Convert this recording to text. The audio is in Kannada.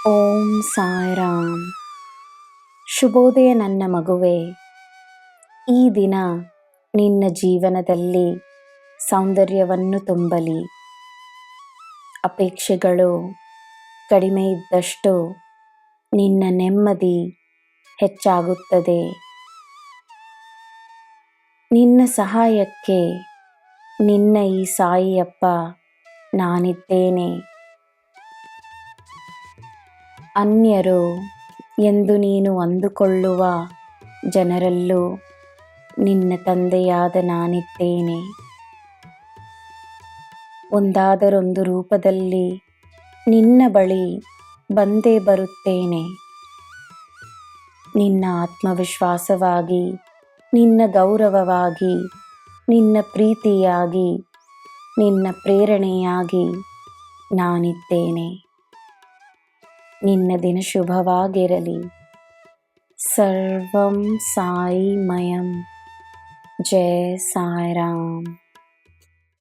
ಓಂ ಸಾಯಿರಾಮ್. ಶುಭೋದಯ ನನ್ನ ಮಗುವೆ. ಈ ದಿನ ನಿನ್ನ ಜೀವನದಲ್ಲಿ ಸೌಂದರ್ಯವನ್ನು ತುಂಬಲಿ. ಅಪೇಕ್ಷೆಗಳು ಕಡಿಮೆ ಇದ್ದಷ್ಟು ನಿನ್ನ ನೆಮ್ಮದಿ ಹೆಚ್ಚಾಗುತ್ತದೆ. ನಿನ್ನ ಸಹಾಯಕ್ಕೆ ನಿನ್ನ ಈ ಸಾಯಿಯಪ್ಪ ನಾನಿದ್ದೇನೆ. ಅನ್ಯರು ಎಂದು ನೀನು ಅಂದುಕೊಳ್ಳುವ ಜನರಲ್ಲೂ ನಿನ್ನ ತಂದೆಯಾದ ನಾನಿದ್ದೇನೆ. ಒಂದಾದರೊಂದು ರೂಪದಲ್ಲಿ ನಿನ್ನ ಬಳಿ ಬಂದೇ ಬರುತ್ತೇನೆ. ನಿನ್ನ ಆತ್ಮವಿಶ್ವಾಸವಾಗಿ, ನಿನ್ನ ಗೌರವವಾಗಿ, ನಿನ್ನ ಪ್ರೀತಿಯಾಗಿ, ನಿನ್ನ ಪ್ರೇರಣೆಯಾಗಿ ನಾನಿದ್ದೇನೆ. ನಿನ್ನ ದಿನ ಶುಭವಾಗಿರಲಿ. ಸರ್ವಂ ಸಾಯಿಮಯಂ. ಜಯ ಸಾಯಿರಾಮ್.